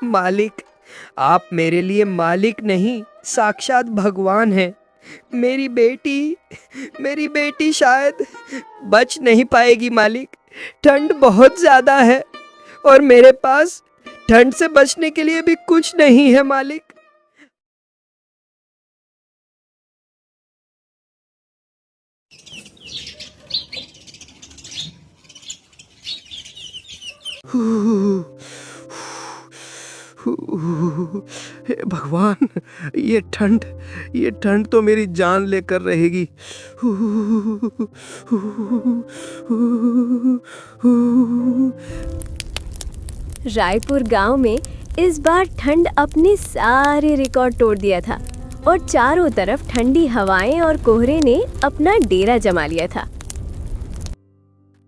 मालिक, आप मेरे लिए मालिक नहीं, साक्षात भगवान हैं। मेरी बेटी शायद बच नहीं पाएगी मालिक। ठंड बहुत ज़्यादा है और मेरे पास ठंड से बचने के लिए भी कुछ नहीं है मालिक। हे भगवान, ये ठंड तो मेरी जान लेकर रहेगी। रायपुर गांव में इस बार ठंड अपने सारे रिकॉर्ड तोड़ दिया था और चारों तरफ ठंडी हवाएं और कोहरे ने अपना डेरा जमा लिया था।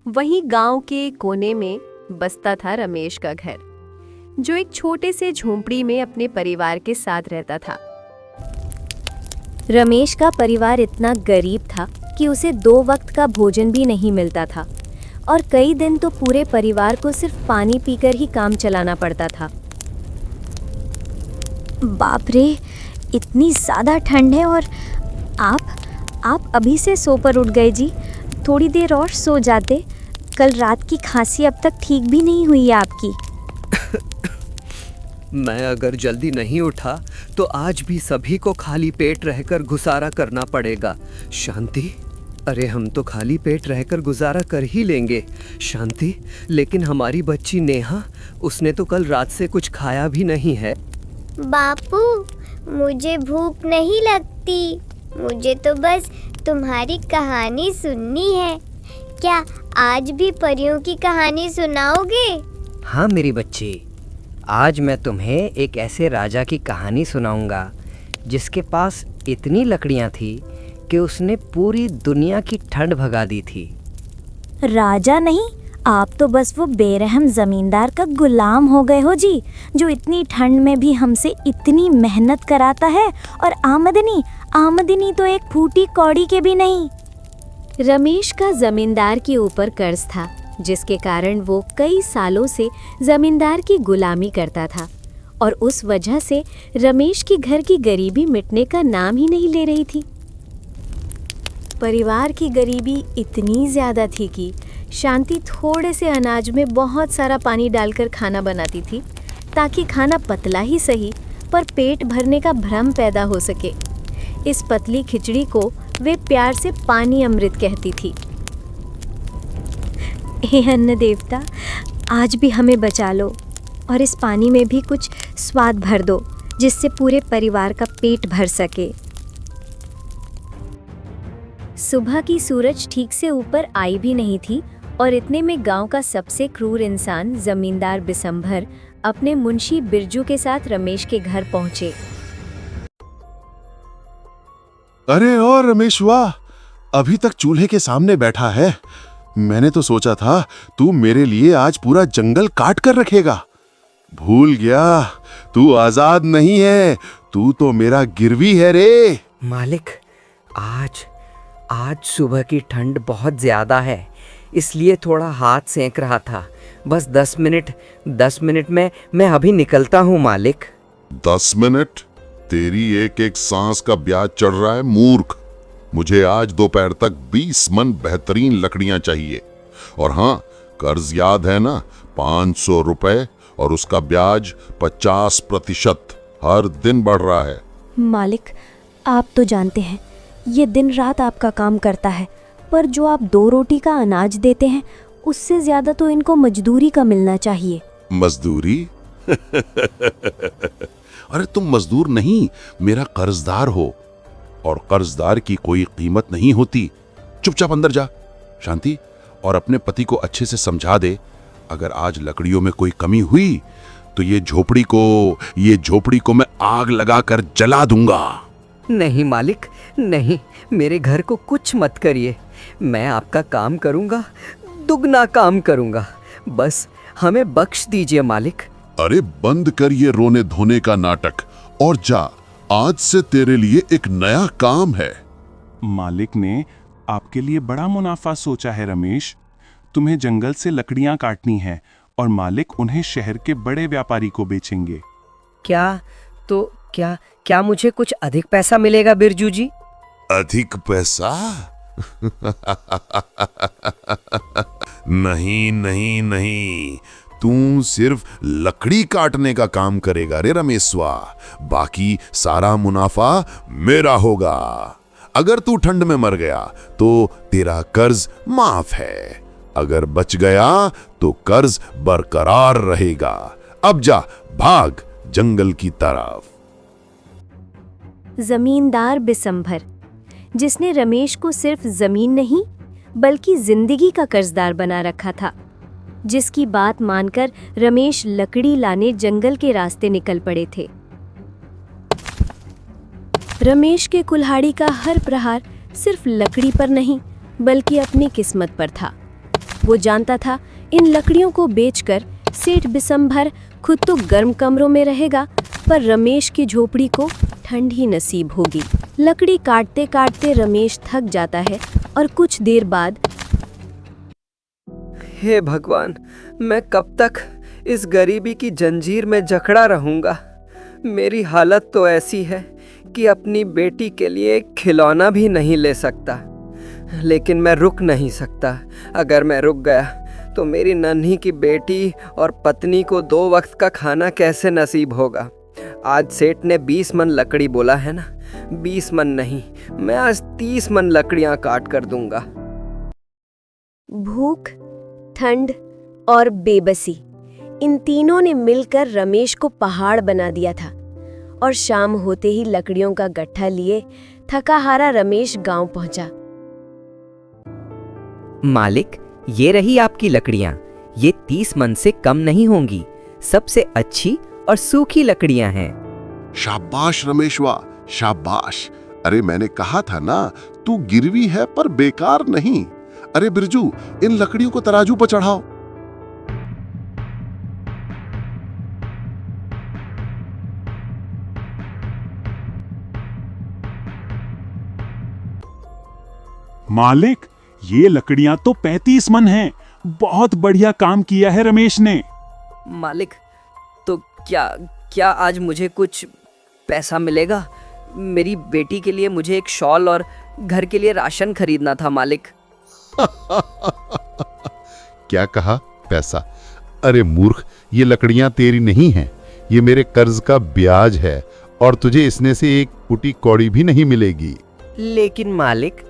वहीं गांव के कोने में बसता था रमेश का घर, जो एक छोटे से झोंपड़ी में अपने परिवार के साथ रहता था। रमेश का परिवार इतना गरीब था कि उसे 2 वक्त का भोजन भी नहीं मिलता था और कई दिन तो पूरे परिवार को सिर्फ पानी पीकर ही काम चलाना पड़ता था। बाप रे, इतनी ज़्यादा ठंड है और आप अभी से सो पर उठ गए जी। थोड़ी देर और सो जाते। कल रात की खांसी अब तक ठीक भी नहीं हुई है आपकी। मैं अगर जल्दी नहीं उठा तो आज भी सभी को खाली पेट रहकर गुजारा करना पड़ेगा। शांति, अरे हम तो खाली पेट रहकर गुजारा कर ही लेंगे शांति, लेकिन हमारी बच्ची नेहा, उसने तो कल रात से कुछ खाया भी नहीं है। बापू, मुझे भूख नहीं लगती, मुझे तो बस तुम्हारी कहानी सुननी है। क्या आज भी परियों की कहानी सुनाओगे? हाँ मेरी बच्ची, आज मैं तुम्हें एक ऐसे राजा की कहानी सुनाऊंगा जिसके पास इतनी लकड़ियां थी कि उसने पूरी दुनिया की ठंड भगा दी थी। राजा नहीं, आप तो बस वो बेरहम जमींदार का गुलाम हो गए हो जी, जो इतनी ठंड में भी हमसे इतनी मेहनत कराता है और आमदनी तो एक फूटी कौड़ी के भी नहीं। रमेश का जमींदार के ऊपर कर्ज था, जिसके कारण वो कई सालों से जमींदार की गुलामी करता था और उस वजह से रमेश के घर की गरीबी मिटने का नाम ही नहीं ले रही थी। परिवार की गरीबी इतनी ज़्यादा थी कि शांति थोड़े से अनाज में बहुत सारा पानी डालकर खाना बनाती थी, ताकि खाना पतला ही सही पर पेट भरने का भ्रम पैदा हो सके। इस पतली खिचड़ी को वे प्यार से पानी अमृत कहती थी। हे अन्न देवता, आज भी हमें बचा लो और इस पानी में भी कुछ स्वाद भर दो, जिससे पूरे परिवार का पेट भर सके। सुबह की सूरज ठीक से ऊपर आई भी नहीं थी और इतने में गांव का सबसे क्रूर इंसान जमींदार बिसंभर अपने मुंशी बिरजू के साथ रमेश के घर पहुंचे। अरे और रमेश, वाह, अभी तक चूल्हे के सामने बैठा है। मैंने तो सोचा था तू मेरे लिए आज पूरा जंगल काट कर रखेगा। भूल गया, तू आजाद नहीं है, तू तो मेरा गिरवी है रे। मालिक, आज सुबह की ठंड बहुत ज़्यादा है, इसलिए थोड़ा हाथ सेंक रहा था। बस 10 मिनट में मैं अभी निकलता हूँ मालिक। 10 मिनट? तेरी एक एक सांस का ब्याज चढ़ रहा है मूर्ख। मुझे आज दोपहर तक 20 मन बेहतरीन लकड़ियां चाहिए। और हाँ, कर्ज याद है ना, 500 रुपए और उसका ब्याज 50% हर दिन बढ़ रहा है। मालिक, आप तो जानते हैं ये दिन रात आपका काम करता है, पर जो आप 2 रोटी का अनाज देते हैं उससे ज्यादा तो इनको मजदूरी का मिलना चाहिए। मजदूरी? अरे तुम मजदूर नहीं, मेरा कर्जदार हो, और कर्जदार की कोई कीमत नहीं होती। चुपचाप अंदर जा शांति, और अपने पति को अच्छे से समझा दे, अगर आज लकड़ियों में कोई कमी हुई तो ये झोपड़ी को मैं आग लगाकर जला दूंगा। नहीं मालिक, नहीं, मेरे घर को कुछ मत करिए। मैं आपका काम करूंगा, दुगना काम करूंगा। बस हमें बख्श दीजिए मालिक। अरे बंद कर ये रोने धोने का नाटक और जा, आज से तेरे लिए एक नया काम है। मालिक ने आपके लिए बड़ा मुनाफा सोचा है रमेश। तुम्हें जंगल से लकड़ियां काटनी है और मालिक उन्हें शहर के बड़े व्यापारी को बेचेंगे। क्या मुझे कुछ अधिक पैसा मिलेगा बिरजू जी? अधिक पैसा? नहीं नहीं नहीं, तू सिर्फ लकड़ी काटने का काम करेगा रे रमेशवा, बाकी सारा मुनाफा मेरा होगा। अगर तू ठंड में मर गया तो तेरा कर्ज माफ है, अगर बच गया तो कर्ज बरकरार रहेगा। अब जा, भाग जंगल की तरफ। जमींदार बिसंभर, जिसने रमेश को सिर्फ जमीन नहीं बल्कि जिंदगी का कर्जदार बना रखा था, जिसकी बात मानकर रमेश लकड़ी लाने जंगल के रास्ते निकल पड़े थे। रमेश के कुल्हाड़ी का हर प्रहार सिर्फ लकड़ी पर नहीं बल्कि अपनी किस्मत पर था। वो जानता था इन लकड़ियों को बेचकर सेठ बिसंभर खुद तो गर्म कमरों में रहेगा, पर रमेश की झोपड़ी को ठंड ही नसीब होगी। लकड़ी काटते काटते रमेश थक जाता है और कुछ देर बाद, हे भगवान, मैं कब तक इस गरीबी की जंजीर में जकड़ा रहूंगा? मेरी हालत तो ऐसी है कि अपनी बेटी के लिए एक खिलौना भी नहीं ले सकता। लेकिन मैं रुक नहीं सकता। अगर मैं रुक गया तो मेरी नन्ही की बेटी और पत्नी को 2 वक्त का खाना कैसे नसीब होगा? आज सेठ ने 20 मन लकड़ी बोला है ना, 20 मन नहीं, मैं आज 30 मन लकड़ियां काट कर दूंगा। भूख, ठंड और बेबसी, इन तीनों ने मिलकर रमेश को पहाड़ बना दिया था। और शाम होते ही लकड़ियों का गट्ठा लिए थका हारा रमेश गांव पहुंचा। मालिक, ये रही आपकी लकड़ियां। ये 30 मन से कम नहीं होंगी। सबसे अच्छी और सूखी लकड़ियां हैं। शाबाश रमेशवा, शाबाश। अरे मैंने कहा था ना, तू गिरवी है पर बेकार नहीं। अरे बिरजू, इन लकड़ियों को तराजू पर चढ़ाओ। मालिक, ये लकड़ियां तो 35 मन हैं। बहुत बढ़िया काम किया है रमेश ने। मालिक, तो क्या आज मुझे कुछ पैसा मिलेगा? मेरी बेटी के लिए मुझे एक शॉल और घर के लिए राशन खरीदना था मालिक। क्या कहा? पैसा? अरे मूर्ख, ये लकड़ियां तेरी नहीं हैं, ये मेरे कर्ज का ब्याज है और तुझे इसमें से एक फूटी कौड़ी भी नहीं मिलेगी। लेकिन मालिक,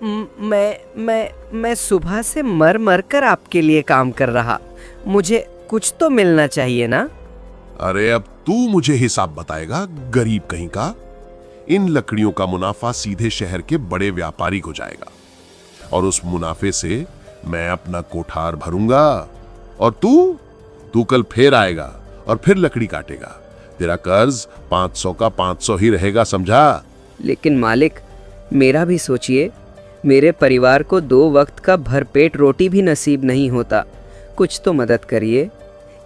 मैं सुबह से मर मर कर आपके लिए काम कर रहा, मुझे कुछ तो मिलना चाहिए ना? अरे अब तू मुझे हिसाब बताएगा, गरीब कहीं का। इन लकड़ियों का मुनाफा सीधे शहर के बड़े व्यापारी को जाएगा और उस मुनाफे से मैं अपना कोठार भरूंगा। और तू कल फिर आएगा और फिर लकड़ी काटेगा। तेरा कर्ज 500 का 500 ही रहेगा, समझा? लेकिन मालिक, मेरा भी सोचिए, मेरे परिवार को 2 वक्त का भरपेट रोटी भी नसीब नहीं होता। कुछ तो मदद करिए।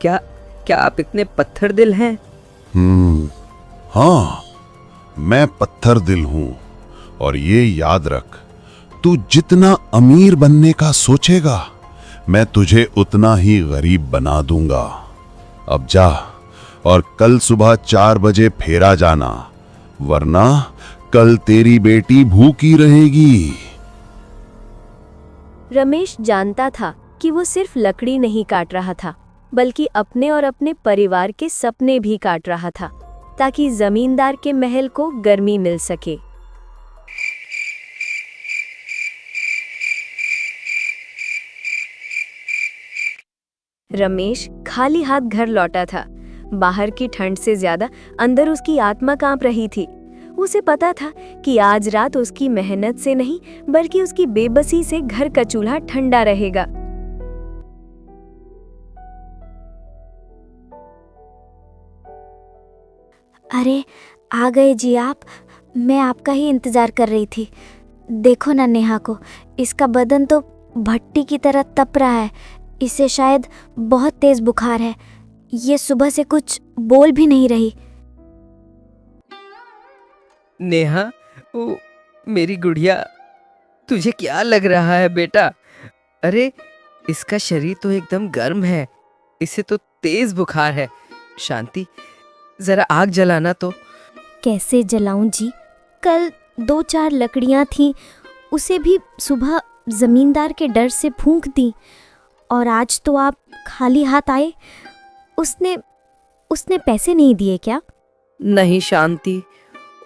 क्या आप इतने पत्थर दिल हैं? हाँ, मैं पत्थर दिल हूं। और ये याद रख, तू जितना अमीर बनने का सोचेगा, मैं तुझे उतना ही गरीब बना दूंगा। अब जा और कल सुबह 4 बजे फेरा जाना, वरना कल तेरी बेटी भूखी रहेगी। रमेश जानता था कि वो सिर्फ लकड़ी नहीं काट रहा था, बल्कि अपने और अपने परिवार के सपने भी काट रहा था, ताकि जमींदार के महल को गर्मी मिल सके। रमेश खाली हाथ घर लौटा था। बाहर की ठंड से ज्यादा अंदर उसकी आत्मा कांप रही थी। उसे पता था कि आज रात उसकी मेहनत से नहीं बल्कि उसकी बेबसी से घर का चूल्हा ठंडा रहेगा। अरे आ गए जी आप, मैं आपका ही इंतजार कर रही थी। देखो ना नेहा को, इसका बदन तो भट्टी की तरह तप रहा है। इसे शायद बहुत तेज बुखार है। ये सुबह से कुछ बोल भी नहीं रही। नेहा, ओ मेरी गुड़िया, तुझे क्या लग रहा है बेटा? अरे इसका शरीर तो एकदम गर्म है, इसे तो तेज बुखार है। शांति, जरा आग जलाना तो। कैसे जलाऊं जी? कल 2-4 लकड़ियां थीं, उसे भी सुबह जमींदार के डर से फूंक दी, और आज तो आप खाली हाथ आए। उसने पैसे नहीं दिए क्या? नहीं शांति,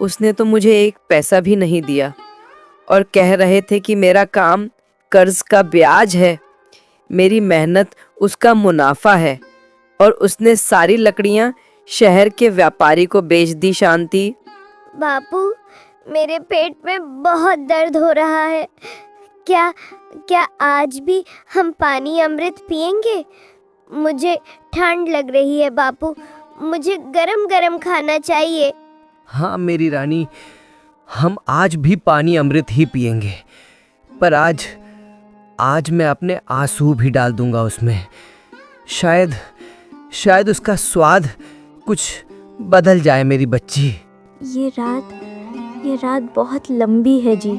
उसने तो मुझे एक पैसा भी नहीं दिया और कह रहे थे कि मेरा काम कर्ज का ब्याज है, मेरी मेहनत उसका मुनाफा है, और उसने सारी लकड़ियां शहर के व्यापारी को बेच दी। शांति, बापू, मेरे पेट में बहुत दर्द हो रहा है। क्या आज भी हम पानी अमृत पिएंगे? मुझे ठंड लग रही है बापू, मुझे गरम गरम खाना चाहिए। हाँ मेरी रानी, हम आज भी पानी अमृत ही पिएंगे, पर आज मैं अपने आंसू भी डाल दूंगा उसमें। शायद उसका स्वाद कुछ बदल जाए मेरी बच्ची। ये रात बहुत लंबी है जी।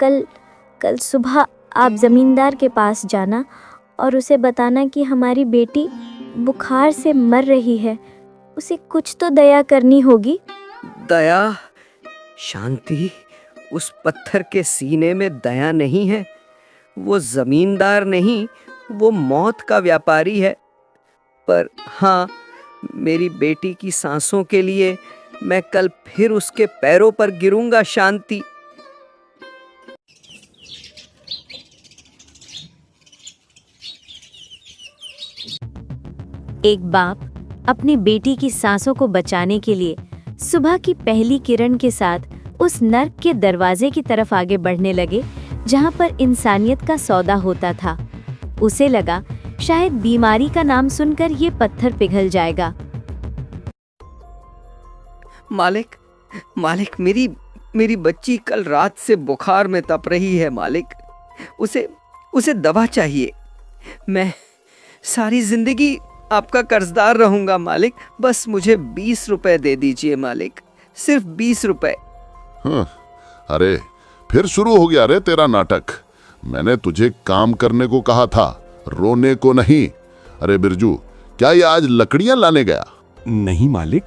कल सुबह आप जमींदार के पास जाना और उसे बताना कि हमारी बेटी बुखार से मर रही है। उसे कुछ तो दया करनी होगी। दया? शांति, उस पत्थर के सीने में दया नहीं है। वो जमींदार नहीं, वो मौत का व्यापारी है। पर हाँ, मेरी बेटी की सांसों के लिए मैं कल फिर उसके पैरों पर गिरूंगा। शांति। एक बाप अपनी बेटी की सांसों को बचाने के लिए सुबह की पहली किरण के साथ उस नर्क के दरवाजे की तरफ आगे बढ़ने लगे जहां पर इंसानियत का सौदा होता था। उसे लगा शायद बीमारी का नाम सुनकर ये पत्थर पिघल जाएगा। मालिक, मेरी बच्ची कल रात से बुखार में तप रही है। मालिक, उसे दवा चाहिए। मैं सारी जिंदगी आपका कर्जदार रहूंगा मालिक। बस मुझे 20 रुपए दे दीजिए मालिक, सिर्फ 20 रुपए। हाँ, अरे फिर शुरू हो गया रे तेरा नाटक। मैंने तुझे काम करने को कहा था, रोने को नहीं। अरे बिरजू, क्या ये आज लकड़ियां लाने गया? नहीं मालिक,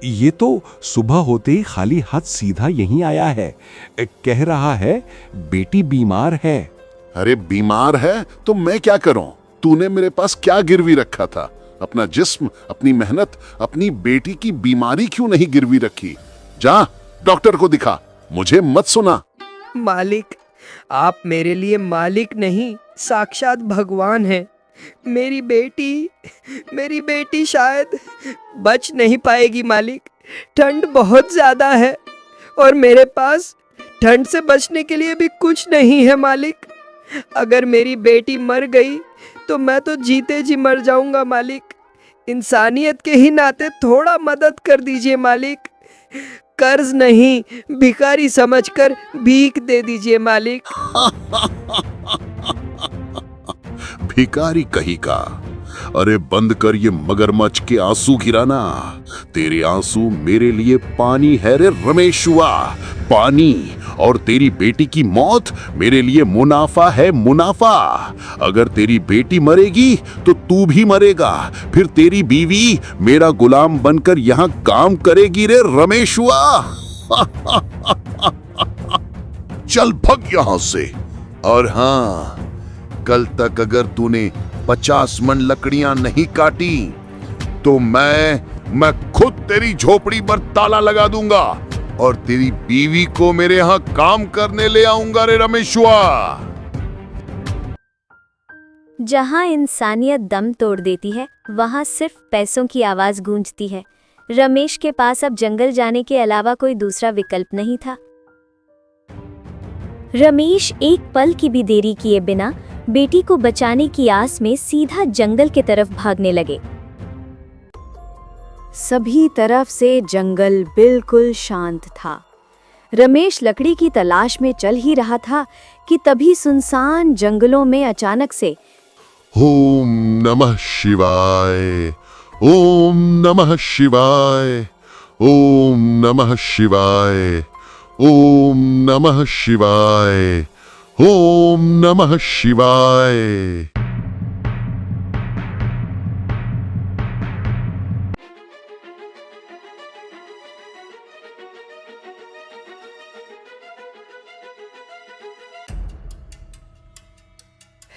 ये तो सुबह होते ही खाली हाथ सीधा यहीं आया है। कह रहा है बेटी बीमार है। अरे बीमार है तो मैं क्या करूं? तूने मेरे पास क्या गिरवी रखा था? अपना जिस्म, अपनी मेहनत, अपनी बेटी की बीमारी क्यों नहीं गिरवी रखी? जा डॉक्टर को दिखा, मुझे मत सुना। मालिक, आप मेरे लिए मालिक नहीं, साक्षात भगवान हैं। मेरी बेटी शायद बच नहीं पाएगी मालिक। ठंड बहुत ज्यादा है और मेरे पास ठंड से बचने के लिए भी कुछ नहीं है मालिक। अगर मेरी बेटी मर गई तो मैं तो जीते जी मर जाऊंगा मालिक। इंसानियत के ही नाते थोड़ा मदद कर दीजिए मालिक। कर्ज नहीं, भिखारी समझकर भीख दे दीजिए मालिक। भिखारी कहीं का? अरे बंद कर ये मगरमच्छ के आंसू गिराना। तेरे आंसू मेरे लिए पानी है रे रमेशुआ, पानी। और तेरी बेटी की मौत मेरे लिए मुनाफा है, मुनाफा। अगर तेरी बेटी मरेगी तो तू भी मरेगा। फिर तेरी बीवी मेरा गुलाम बनकर यहाँ काम करेगी रे रमेशुआ। चल भग यहाँ से। और हाँ, कल तक अगर तूने 50 मन लकड़ियां नहीं काटी तो मैं खुद तेरी झोपड़ी पर ताला लगा दूंगा और तेरी बीवी को मेरे यहां काम करने ले आऊंगा रे रमेशुआ। जहां इंसानियत दम तोड़ देती है, वहां सिर्फ पैसों की आवाज गूंजती है। रमेश के पास अब जंगल जाने के अलावा कोई दूसरा विकल्प नहीं था। रमेश एक पल की भी देरी किए बिना बेटी को बचाने की आस में सीधा जंगल की तरफ भागने लगे। सभी तरफ से जंगल बिल्कुल शांत था। रमेश लकड़ी की तलाश में चल ही रहा था कि तभी सुनसान जंगलों में अचानक से ओम नमः शिवाय, ओम नमः शिवाय, ओम नमः शिवाय, ओम नमः शिवाय, ओम नमः शिवाय।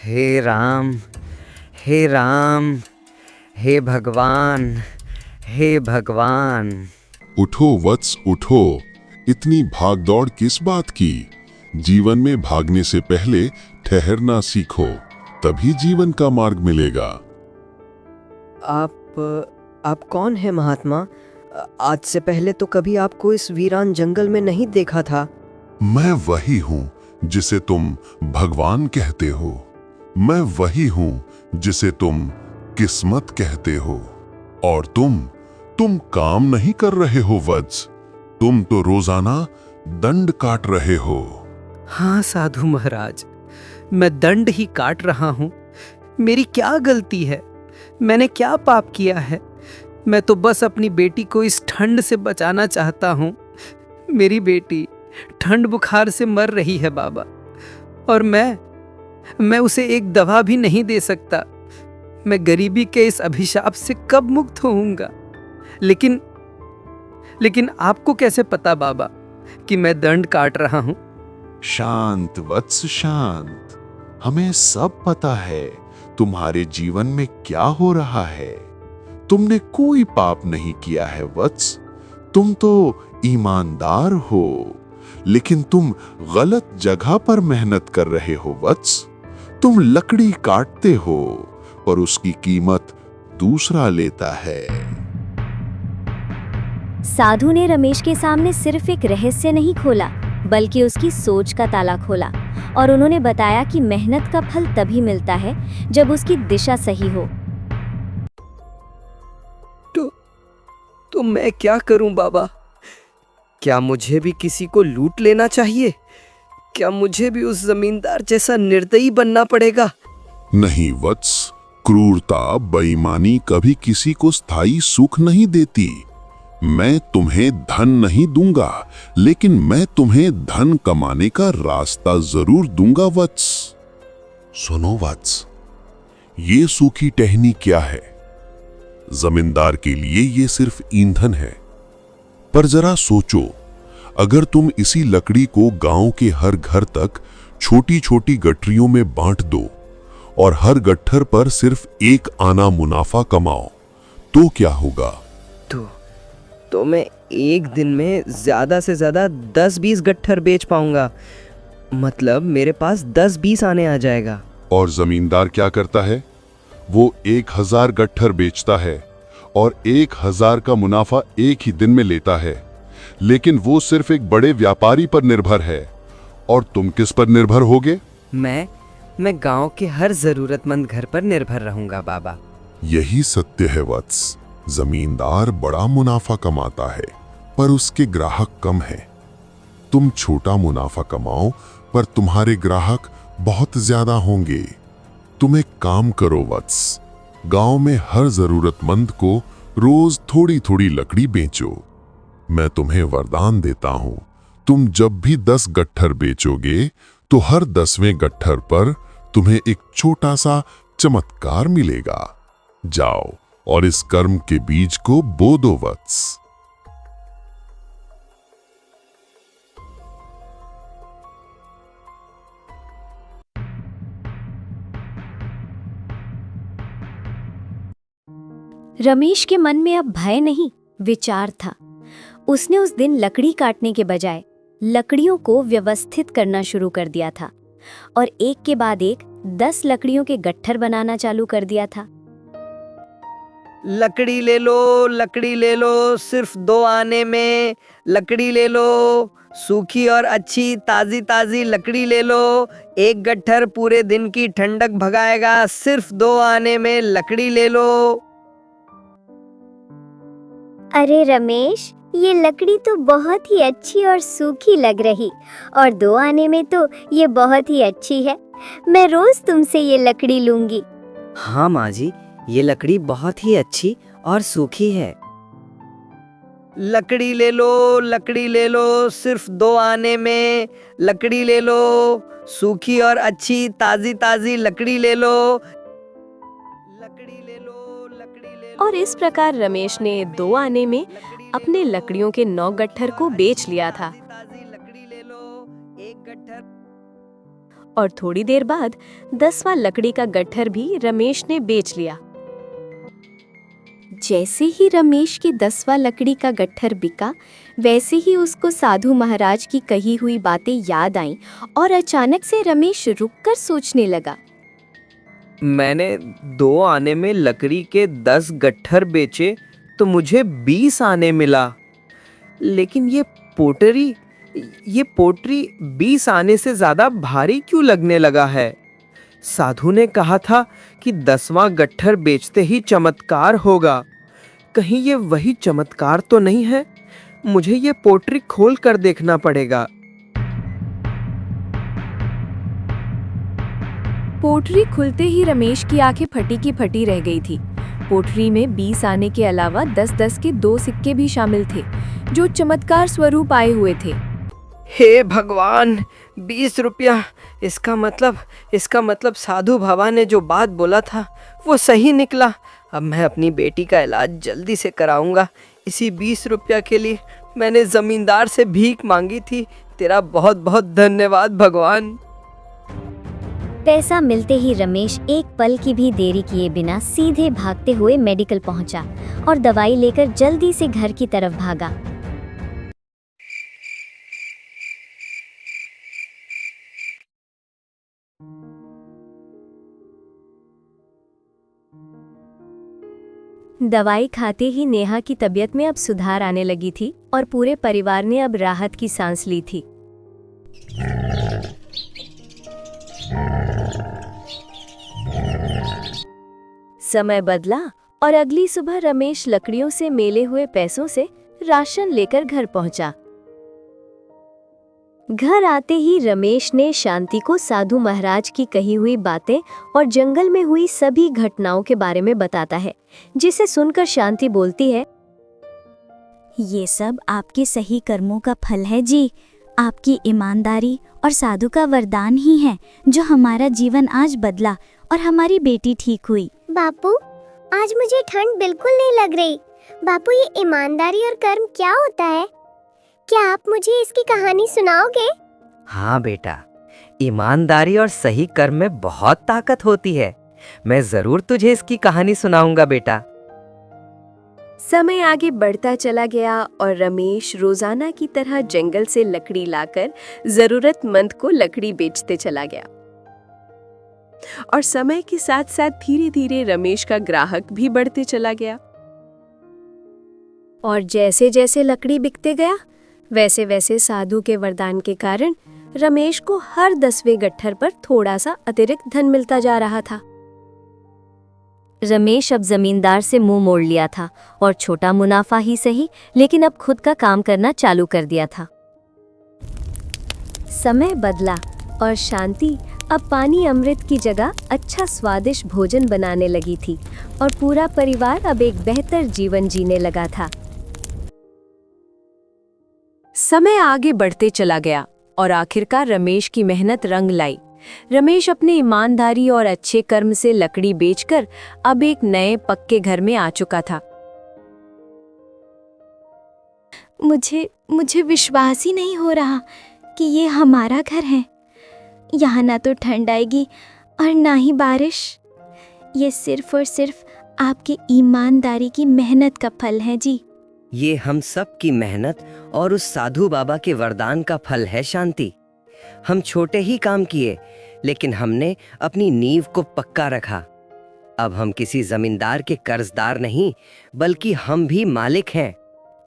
हे राम, हे राम, हे भगवान, हे भगवान। उठो वत्स उठो, इतनी भागदौड़ किस बात की? जीवन में भागने से पहले ठहरना सीखो, तभी जीवन का मार्ग मिलेगा। आप कौन है महात्मा? आज से पहले तो कभी आपको इस वीरान जंगल में नहीं देखा था। मैं वही हूँ जिसे तुम भगवान कहते हो। मैं वही हूँ जिसे तुम किस्मत कहते हो। और तुम काम नहीं कर रहे हो वत्स, तुम तो रोजाना दंड काट रहे हो। हाँ साधु महाराज, मैं दंड ही काट रहा हूँ। मेरी क्या गलती है? मैंने क्या पाप किया है? मैं तो बस अपनी बेटी को इस ठंड से बचाना चाहता हूँ। मेरी बेटी ठंड बुखार से मर रही है बाबा, और मैं उसे एक दवा भी नहीं दे सकता। मैं गरीबी के इस अभिशाप से कब मुक्त होऊंगा? लेकिन आपको कैसे पता बाबा कि मैं दंड काट रहा हूँ? शांत वत्स शांत, हमें सब पता है तुम्हारे जीवन में क्या हो रहा है। तुमने कोई पाप नहीं किया है वत्स, तुम तो ईमानदार हो, लेकिन तुम गलत जगह पर मेहनत कर रहे हो वत्स। तुम लकड़ी काटते हो और उसकी कीमत दूसरा लेता है। साधु ने रमेश के सामने सिर्फ एक रहस्य नहीं खोला, बल्कि उसकी सोच का ताला खोला, और उन्होंने बताया कि मेहनत का फल तभी मिलता है जब उसकी दिशा सही हो। तो मैं क्या करूं बाबा? क्या मुझे भी किसी को लूट लेना चाहिए? क्या मुझे भी उस जमींदार जैसा निर्दयी बनना पड़ेगा? नहीं वत्स, क्रूरता बेईमानी कभी किसी को स्थायी सुख नहीं देती। मैं तुम्हें धन नहीं दूंगा, लेकिन मैं तुम्हें धन कमाने का रास्ता जरूर दूंगा वत्स। सुनो वत्स, ये सूखी टहनी क्या है? जमींदार के लिए ये सिर्फ ईंधन है। पर जरा सोचो, अगर तुम इसी लकड़ी को गांव के हर घर तक छोटी छोटी गठरियों में बांट दो और हर गट्ठर पर सिर्फ 1 आना मुनाफा कमाओ, तो क्या होगा? तो मैं एक दिन में ज्यादा से ज्यादा 10-20 गट्ठर बेच पाऊंगा। मतलब मेरे पास 10-20 आने आ जाएगा। और जमींदार क्या करता है? वो 1000 गट्ठर बेचता है और 1000 का मुनाफा एक ही दिन में लेता है। लेकिन वो सिर्फ एक बड़े व्यापारी पर निर्भर है। और तुम किस पर निर्भर होगे? मैं गांव के हर जरूरतमंद घर पर निर्भर रहूंगा बाबा। यही सत्य है वत्स। जमींदार बड़ा मुनाफा कमाता है, पर उसके ग्राहक कम हैं। तुम छोटा मुनाफा कमाओ, पर तुम्हारे ग्राहक बहुत ज्यादा होंगे। तुम एक काम करो वत्स, गांव में हर जरूरतमंद को रोज थोड़ी थोड़ी लकड़ी बेचो। मैं तुम्हें वरदान देता हूं, तुम जब भी 10 गट्ठर बेचोगे तो हर 10वें गट्ठर पर तुम्हें एक छोटा सा चमत्कार मिलेगा। जाओ और इस कर्म के बीज को बो दो वत्स। रमेश के मन में अब भय नहीं, विचार था। उसने उस दिन लकड़ी काटने के बजाय लकड़ियों को व्यवस्थित करना शुरू कर दिया था और एक के बाद एक 10 लकड़ियों के गट्ठर बनाना चालू कर दिया था। लकड़ी ले लो, सिर्फ 2 आने में लकड़ी ले लो। सूखी और अच्छी ताजी ताजी लकड़ी ले लो। 1 गट्ठर पूरे दिन की ठंडक भगाएगा। सिर्फ 2 आने में लकड़ी ले लो। अरे रमेश, ये लकड़ी तो बहुत ही अच्छी और सूखी लग रही, और 2 आने में तो ये बहुत ही अच्छी है। मैं रोज तुमसे ये लकड़ी लूंगी। हाँ माँ जी, ये लकड़ी बहुत ही अच्छी और सूखी है। लकड़ी ले लो, सिर्फ 2 आने में लकड़ी ले लो। सूखी और अच्छी ताजी ताजी लकड़ी ले लो। और इस प्रकार रमेश ने 2 आने में अपने लकड़ियों के 9 गट्ठर को बेच लिया था। और थोड़ी देर बाद 10वां लकड़ी का गट्ठर भी रमेश ने बेच लिया। जैसे ही रमेश की 10वां लकड़ी का गट्ठर बिका, वैसे ही उसको साधु महाराज की कही हुई बातें याद आईं और अचानक से रमेश रुककर सोचने लगा। मैंने 2 आने में लकड़ी के 10 गट्ठर बेचे तो मुझे 20 आने मिला, लेकिन ये पोटरी 20 आने से ज्यादा भारी क्यों लगने लगा है? साधु ने कहा था कि 10वां गट्ठर बेचते ही चमत्कार होगा। कहीं ये वही चमत्कार तो नहीं है? मुझे ये पोटरी खोल कर देखना पड़ेगा। पोटरी खुलते ही रमेश की आंखें फटी की फटी रह गई थी। पोटरी में 20 आने के अलावा 10-10 के 2 सिक्के भी शामिल थे, जो चमत्कार स्वरूप आए हुए थे। हे भगवान, 20 रुपया! इसका मतलब साधु बाबा ने जो बात बोला था वो सही निकला। अब मैं अपनी बेटी का इलाज जल्दी से कराऊंगा। इसी 20 रुपया के लिए मैंने जमींदार से भीख मांगी थी। तेरा बहुत बहुत धन्यवाद भगवान। पैसा मिलते ही रमेश एक पल की भी देरी किए बिना सीधे भागते हुए मेडिकल पहुंचा और दवाई लेकर जल्दी से घर की तरफ भागा। दवाई खाते ही नेहा की तबीयत में अब सुधार आने लगी थी और पूरे परिवार ने अब राहत की सांस ली थी। समय बदला और अगली सुबह रमेश लकड़ियों से मेले हुए पैसों से राशन लेकर घर पहुंचा। घर आते ही रमेश ने शांति को साधु महाराज की कही हुई बातें और जंगल में हुई सभी घटनाओं के बारे में बताता है, जिसे सुनकर शांति बोलती है, ये सब आपके सही कर्मों का फल है जी। आपकी ईमानदारी और साधु का वरदान ही है जो हमारा जीवन आज बदला और हमारी बेटी ठीक हुई। बापू, आज मुझे ठंड बिल्कुल नहीं लग रही। बापू, ये ईमानदारी और कर्म क्या होता है? क्या आप मुझे इसकी कहानी सुनाओगे? हाँ बेटा, ईमानदारी और सही कर्म में बहुत ताकत होती है। मैं जरूर तुझे इसकी कहानी सुनाऊंगा बेटा। समय आगे बढ़ता चला गया और रमेश रोजाना की तरह जंगल से लकड़ी लाकर जरूरतमंद को लकड़ी बेचते चला गया। और समय के साथ साथ धीरे धीरे रमेश का ग्राहक भी बढ़ते चला गया। और जैसे जैसे लकड़ी बिकते गया, वैसे वैसे साधु के वरदान के कारण रमेश को हर 10वें गट्ठर पर थोड़ा सा अतिरिक्त धन मिलता जा रहा था। रमेश अब जमींदार से मुंह मोड़ लिया था और छोटा मुनाफा ही सही, लेकिन अब खुद का काम करना चालू कर दिया था। समय बदला और शांति अब पानी अमृत की जगह अच्छा स्वादिष्ट भोजन बनाने लगी थी और पूरा परिवार अब एक बेहतर जीवन जीने लगा था। समय आगे बढ़ते चला गया और आखिरकार रमेश की मेहनत रंग लाई। रमेश अपनी ईमानदारी और अच्छे कर्म से लकड़ी बेचकर अब एक नए पक्के घर में आ चुका था। मुझे विश्वास ही नहीं हो रहा कि ये हमारा घर है। यहाँ ना तो ठंड आएगी और ना ही बारिश। ये सिर्फ और सिर्फ आपकी ईमानदारी की मेहनत का फल है जी। ये हम सब की मेहनत और उस साधु बाबा के वरदान का फल है शांति। हम छोटे ही काम किए, लेकिन हमने अपनी नींव को पक्का रखा। अब हम किसी जमींदार के कर्जदार नहीं, बल्कि हम भी मालिक हैं।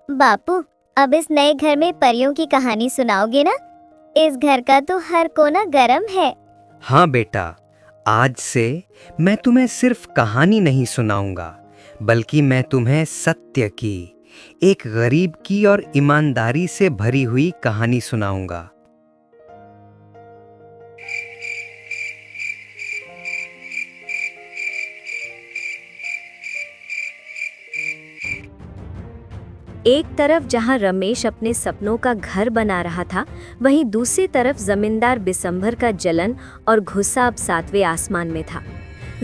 बापू, अब इस नए घर में परियों की कहानी सुनाओगे ना? इस घर का तो हर कोना गर्म है। हाँ बेटा, आज से मैं तुम्हें सिर्फ कहानी नहीं सुनाऊंगा, बल्कि मैं तुम्हें सत्य की, एक गरीब की और ईमानदारी से भरी हुई कहानी सुनाऊंगा। एक तरफ जहां रमेश अपने सपनों का घर बना रहा था, वहीं दूसरी तरफ जमींदार बिसंभर का जलन और गुस्सा अब 7वें आसमान में था।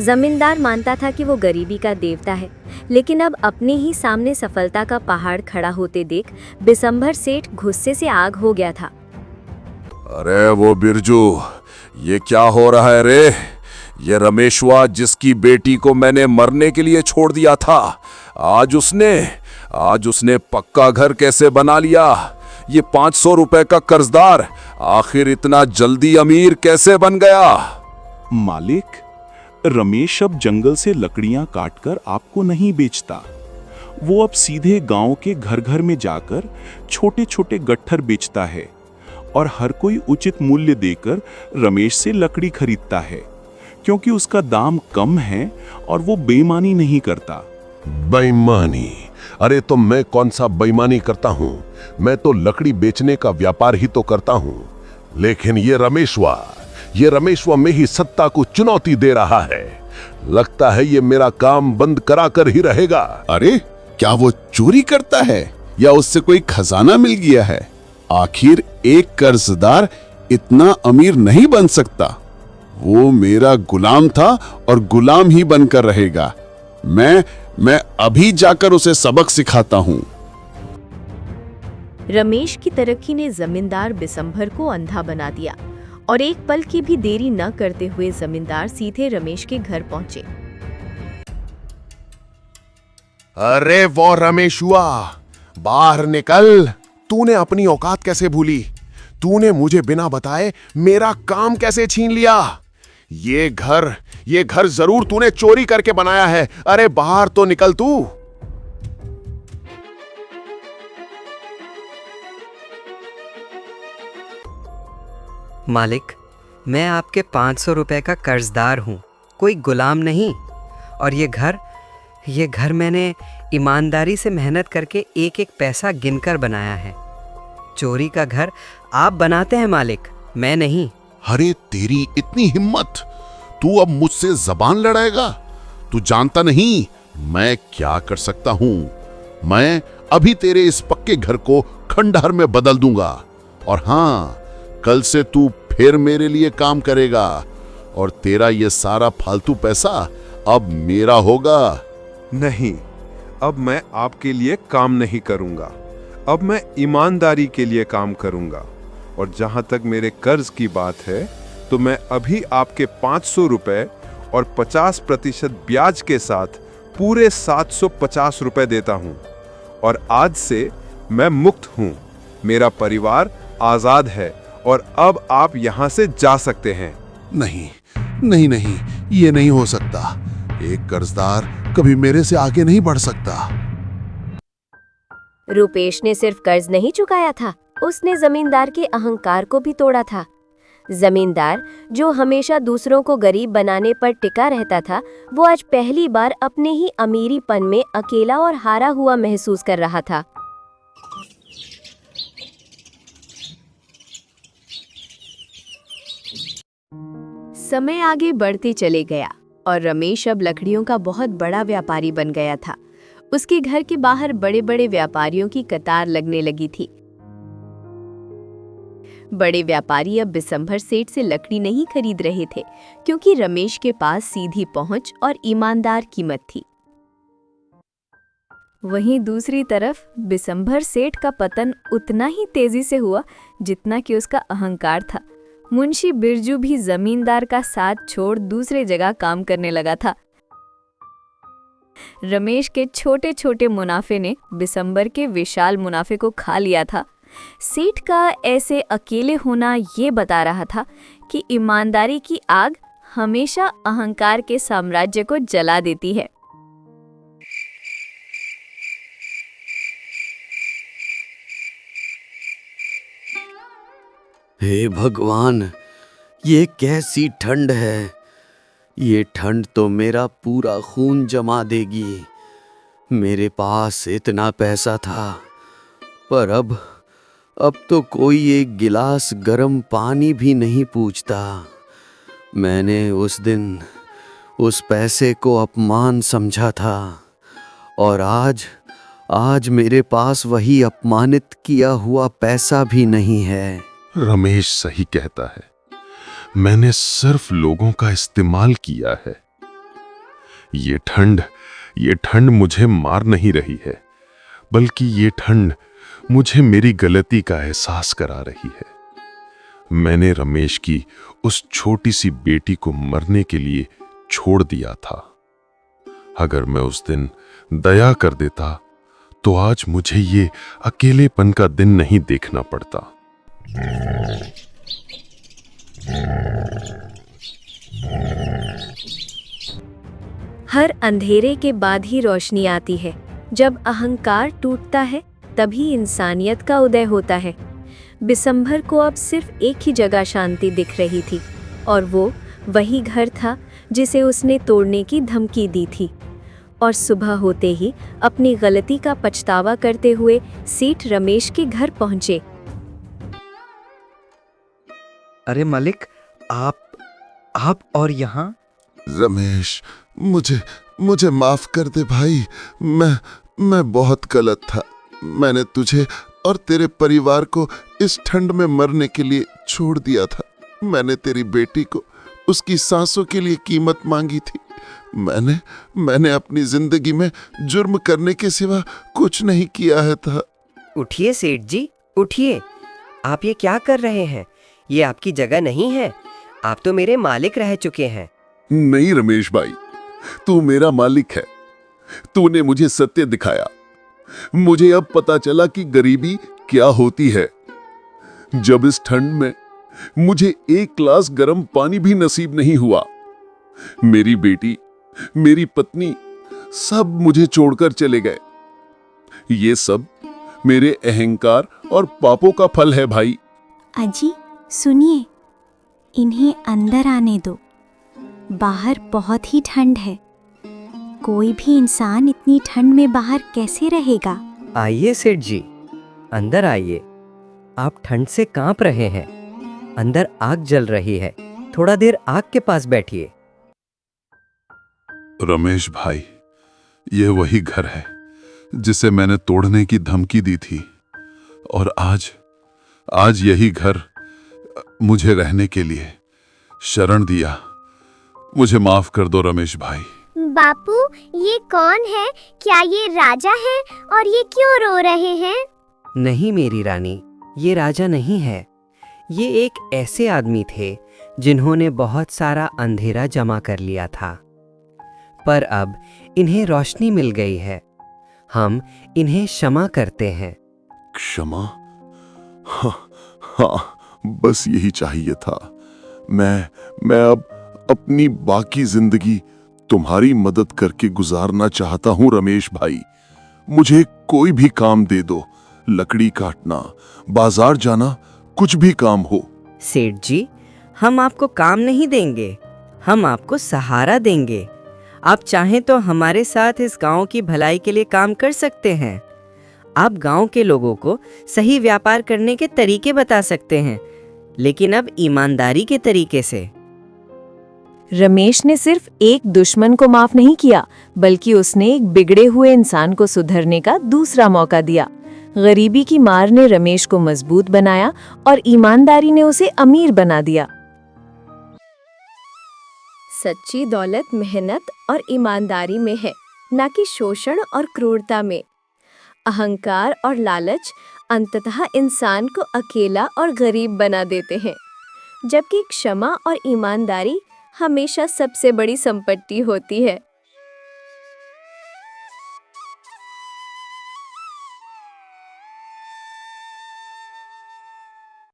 जमींदार मानता था कि वो गरीबी का देवता है, लेकिन अब अपने ही सामने सफलता का पहाड़ खड़ा होते देख बिसंभर सेठ गुस्से से आग हो गया था। अरे वो बिरजू, ये क्या हो रहा है रे? ये रमेशवा जिसकी बेटी को मैंने मरने के लिए छोड़ दिया था, आज उसने पक्का घर कैसे बना लिया? ये 500 रुपए का कर्जदार आखिर इतना जल्दी अमीर कैसे बन गया? मालिक, रमेश अब जंगल से लकड़ियां काटकर आपको नहीं बेचता। वो अब सीधे गांव के घर घर में जाकर छोटे छोटे गट्ठर बेचता है और हर कोई उचित मूल्य देकर रमेश से लकड़ी खरीदता है, क्योंकि उसका दाम कम है और वो बेईमानी नहीं करता। बेईमानी? अरे तो मैं कौन सा बेईमानी करता हूँ? मैं तो लकड़ी बेचने का व्यापार ही तो करता हूँ। लेकिन ये रमेशवा में ही सत्ता को चुनौती दे रहा है। लगता है ये मेरा काम बंद करा कर ही रहेगा। अरे क्या वो चोरी करता है या उससे कोई खजाना मिल गया है? आखिर एक कर्जदार इतना अमीर नहीं बन सकता। वो मेरा गुलाम था और गुलाम ही बनकर रहेगा। मैं अभी जाकर उसे सबक सिखाता हूँ। रमेश की तरक्की ने जमींदार बिसंभर को अंधा बना दिया और एक पल की भी देरी न करते हुए जमींदार सीधे रमेश के घर पहुंचे। अरे वो रमेश हुआ, बाहर निकल। तूने अपनी औकात कैसे भूली? तूने मुझे बिना बताए मेरा काम कैसे छीन लिया? ये घर जरूर तूने चोरी करके बनाया है। अरे बाहर तो निकल तू। मालिक, मैं आपके 500 रुपए का कर्जदार हूँ, कोई गुलाम नहीं। और ये घर मैंने ईमानदारी से मेहनत करके एक एक पैसा गिनकर बनाया है। चोरी का घर आप बनाते हैं मालिक, मैं नहीं। अरे तेरी इतनी हिम्मत! तू अब मुझसे जबान लड़ाएगा? तू जानता नहीं मैं क्या कर सकता हूँ। मैं अभी तेरे इस पक्के घर को खंडहर में बदल दूंगा। और हाँ, कल से तू फिर मेरे लिए काम करेगा और तेरा ये सारा फालतू पैसा अब मेरा होगा। नहीं, अब मैं आपके लिए काम नहीं करूंगा। अब मैं ईमानदारी के लिए काम करूंगा। और जहां तक मेरे कर्ज की बात है, तो मैं अभी आपके 500 रुपए और 50% ब्याज के साथ पूरे 750 रुपए देता हूं। और आज से मैं मुक्त हूं। मेरा परिवार आजाद है और अब आप यहां से जा सकते हैं। नहीं, ये नहीं हो सकता। एक कर्जदार कभी मेरे से आगे नहीं बढ़ सकता। रूपेश ने सिर्फ कर्ज नहीं चुकाया था, उसने जमींदार के अहंकार को भी तोड़ा था। जमींदार जो हमेशा दूसरों को गरीब बनाने पर टिका रहता था, वो आज पहली बार अपने ही अमीरीपन में अकेला और हारा हुआ महसूस कर रहा था। समय आगे बढ़ते चले गया और रमेश अब लकड़ियों का बहुत बड़ा व्यापारी बन गया था। उसके घर के बाहर बड़े बड़े व्यापारियों की कतार लगने लगी थी। बड़े व्यापारी अब बिसंभर सेठ से लकड़ी नहीं खरीद रहे थे, क्योंकि रमेश के पास सीधी पहुंच और ईमानदार कीमत थी। वहीं दूसरी तरफ बिसंभर सेठ का पतन उतना ही तेजी से हुआ जितना कि उसका अहंकार था। मुंशी बिरजू भी जमींदार का साथ छोड़ दूसरे जगह काम करने लगा था। रमेश के छोटे छोटे मुनाफे ने बिसंबर के विशाल मुनाफे को खा लिया था। सेठ का ऐसे अकेले होना ये बता रहा था कि ईमानदारी की आग हमेशा अहंकार के साम्राज्य को जला देती है। हे भगवान, ये कैसी ठंड है। ये ठंड तो मेरा पूरा खून जमा देगी। मेरे पास इतना पैसा था, पर अब तो कोई एक गिलास गर्म पानी भी नहीं पूछता। मैंने उस दिन उस पैसे को अपमान समझा था, और आज मेरे पास वही अपमानित किया हुआ पैसा भी नहीं है। रमेश सही कहता है। मैंने सिर्फ लोगों का इस्तेमाल किया है। ये ठंड मुझे मार नहीं रही है, बल्कि ये ठंड मुझे मेरी गलती का एहसास करा रही है। मैंने रमेश की उस छोटी सी बेटी को मरने के लिए छोड़ दिया था। अगर मैं उस दिन दया कर देता तो आज मुझे ये अकेलेपन का दिन नहीं देखना पड़ता। हर अंधेरे के बाद ही रोशनी आती है। जब अहंकार टूटता है तभी इंसानियत का उदय होता है। बिसंभर को अब सिर्फ एक ही जगह शांति दिख रही थी और वो वही घर था जिसे उसने तोड़ने की धमकी दी थी। और सुबह होते ही अपनी गलती का पछतावा करते हुए सेठ रमेश के घर पहुंचे। अरे मालिक, आप और यहाँ? रमेश, मुझे माफ कर दे भाई। मैं बहुत गलत था। मैंने तुझे और तेरे परिवार को इस ठंड में मरने के लिए छोड़ दिया था। मैंने तेरी बेटी को उसकी सांसों के लिए कीमत मांगी थी। मैंने अपनी जिंदगी में जुर्म करने के सिवा कुछ नहीं किया है था। उठिए सेठ जी, उठिए। आप ये क्या कर रहे हैं? ये आपकी जगह नहीं है। आप तो मेरे मालिक रह चुके हैं। नहीं रमेश भाई, तू मेरा मालिक है। तूने मुझे सत्य दिखाया। मुझे अब पता चला कि गरीबी क्या होती है। जब इस ठंड में मुझे एक ग्लास गर्म पानी भी नसीब नहीं हुआ, मेरी बेटी, मेरी पत्नी सब मुझे छोड़कर चले गए। ये सब मेरे अहंकार और पापों का फल है भाई। अजी सुनिए, इन्हें अंदर आने दो। बाहर बहुत ही ठंड है। कोई भी इंसान इतनी ठंड में बाहर कैसे रहेगा? आइए सेठ जी, अंदर आइए। आप ठंड से कांप रहे हैं। अंदर आग जल रही है। थोड़ा देर आग के पास बैठिए। रमेश भाई, ये वही घर है जिसे मैंने तोड़ने की धमकी दी थी, और आज यही घर मुझे रहने के लिए शरण दिया। मुझे माफ कर दो रमेश भाई। बापू, ये कौन है? क्या ये राजा है? और ये क्यों रो रहे हैं? नहीं मेरी रानी, ये राजा नहीं है। ये एक ऐसे आदमी थे जिन्होंने बहुत सारा अंधेरा जमा कर लिया था, पर अब इन्हें रोशनी मिल गई है। हम इन्हें क्षमा करते हैं। क्षमा? हाँ, बस यही चाहिए था। मैं अब अपनी बाकी जिंदगी तुम्हारी मदद करके गुजारना चाहता हूं रमेश भाई। मुझे कोई भी काम दे दो, लकड़ी काटना, बाजार जाना, कुछ भी काम हो। सेठ जी, हम आपको काम नहीं देंगे, हम आपको सहारा देंगे। आप चाहें तो हमारे साथ इस गांव की भलाई के लिए काम कर सकते हैं। आप गांव के लोगों को सही व्यापार करने के तरीके बता सकते हैं, लेकिन अब ईमानदारी के तरीके से। रमेश ने सिर्फ एक दुश्मन को माफ नहीं किया, बल्कि उसने एक बिगड़े हुए इंसान को सुधरने का दूसरा मौका दिया। गरीबी की मार ने रमेश को मजबूत बनाया और ईमानदारी ने उसे अमीर बना दिया। सच्ची दौलत मेहनत और ईमानदारी में है, न कि शोषण और क्रूरता में। अहंकार और लालच अंततः इंसान को अकेला और गरीब बना देते हैं, जबकि क्षमा और ईमानदारी हमेशा सबसे बड़ी संपत्ति होती है।